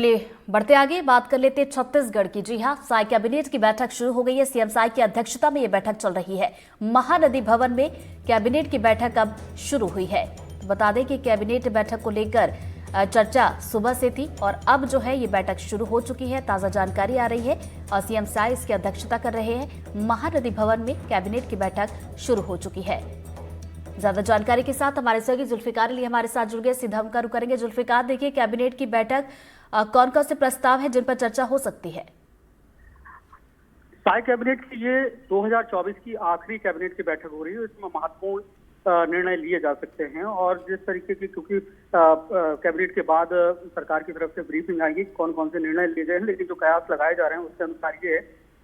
चलिए बढ़ते आगे बात कर लेते हैं छत्तीसगढ़ की। जी हां, साई कैबिनेट की बैठक शुरू हो गई है। सीएम साई की अध्यक्षता में यह बैठक चल रही है। महानदी भवन में कैबिनेट की बैठक अब शुरू हुई है। तो बता दें कि कैबिनेट बैठक को लेकर चर्चा सुबह से थी और अब जो है ये बैठक शुरू हो चुकी है। ताजा जानकारी आ रही है और सीएम साई इसकी अध्यक्षता कर रहे हैं। महानदी भवन में कैबिनेट की बैठक शुरू हो चुकी है। ज्यादा जानकारी के साथ हमारे सहयोगी जुल्फिकार अली हमारे साथ जुड़ गए। सीधा हम रुख करेंगे। जुल्फिकार, देखिए कैबिनेट की बैठक कौन कौन से प्रस्ताव है जिन पर चर्चा हो सकती है? साई कैबिनेट की ये 2024 की आखिरी कैबिनेट की बैठक हो रही है। इसमें महत्वपूर्ण निर्णय लिए जा सकते हैं और जिस तरीके की, क्योंकि कैबिनेट के बाद सरकार की तरफ से ब्रीफिंग आएगी कौन कौन से निर्णय लिए गए हैं, लेकिन जो कयास लगाए जा रहे हैं उसके अनुसार ये है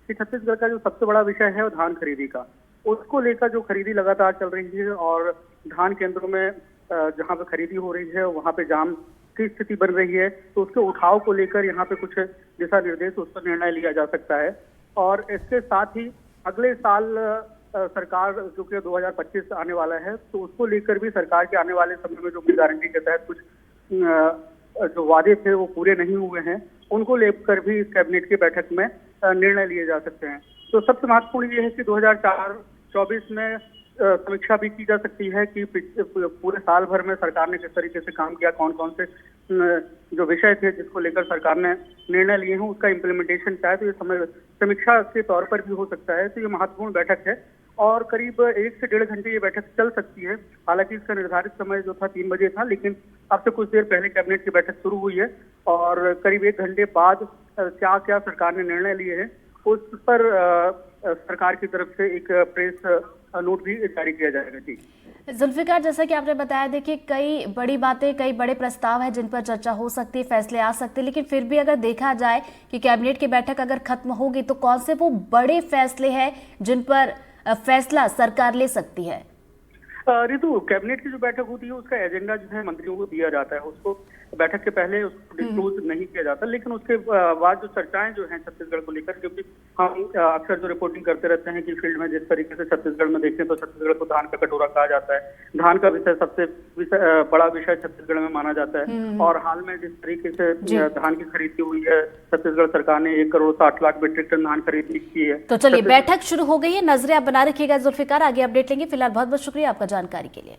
कि छत्तीसगढ़ का जो सबसे बड़ा विषय है वो धान खरीदी का, उसको लेकर जो खरीदी लगातार चल रही है और धान केंद्रों में जहां पे खरीदी हो रही है वहां पे जाम की स्थिति बन रही है, तो उसके उठाव को लेकर यहाँ पे कुछ दिशा निर्देश उस पर निर्णय लिया जा सकता है। और इसके साथ ही अगले साल सरकार जो कि 2025 आने वाला है, तो उसको लेकर भी सरकार के आने वाले समय में जो भी गारंटी के तहत कुछ जो वादे थे वो पूरे नहीं हुए हैं, उनको लेकर भी इस कैबिनेट की बैठक में निर्णय लिए जा सकते हैं। तो सबसे महत्वपूर्ण ये है कि 2024 में समीक्षा भी की जा सकती है कि पूरे साल भर में सरकार ने किस तरीके से काम किया, कौन कौन से जो विषय थे जिसको लेकर सरकार ने निर्णय लिए हैं उसका इम्प्लीमेंटेशन क्या है। तो ये समीक्षा के तौर पर भी हो सकता है। तो ये महत्वपूर्ण बैठक है और करीब 1 से 1.5 घंटे ये बैठक चल सकती है। हालांकि इसका निर्धारित समय जो था 3 बजे था, लेकिन अब से कुछ देर पहले कैबिनेट की बैठक शुरू हुई है और करीब 1 घंटे बाद क्या क्या सरकार ने निर्णय लिए हैं उस पर सरकार की तरफ से एक प्रेस नोट भी जारी किया जाएगा। जी जुल्फिकार, जैसा कि आपने बताया, देखिए कई बड़ी बातें, कई बड़े प्रस्ताव हैं जिन पर चर्चा हो सकती है, फैसले आ सकते हैं, लेकिन फिर भी अगर देखा जाए कि कैबिनेट की बैठक अगर खत्म होगी तो कौन से वो बड़े फैसले हैं जिन पर फैसला सरकार ले सकती है? रितु, कैबिनेट की जो बैठक होती है उसका एजेंडा जो है मंत्रियों को दिया जाता है, उसको बैठक के पहले उसको डिस्क्लोज नहीं किया जाता, लेकिन उसके बाद जो चर्चाएं जो हैं छत्तीसगढ़ को लेकर, क्योंकि हम अक्सर जो रिपोर्टिंग करते रहते हैं कि फील्ड में जिस तरीके से छत्तीसगढ़ में देखें तो छत्तीसगढ़ को धान का कटोरा कहा जाता है, धान का विषय सबसे बड़ा विषय छत्तीसगढ़ में माना जाता है। और हाल में जिस तरीके से धान की खरीदी हुई है, छत्तीसगढ़ सरकार ने 1,60,00,000 मीट्रिक टन धान खरीदी की है। तो चलिए बैठक शुरू हो गई है, नजरें आप बना रखिएगा जुल्फिकार, आगे अपडेट लेंगे। फिलहाल बहुत बहुत शुक्रिया आपका जानकारी के लिए।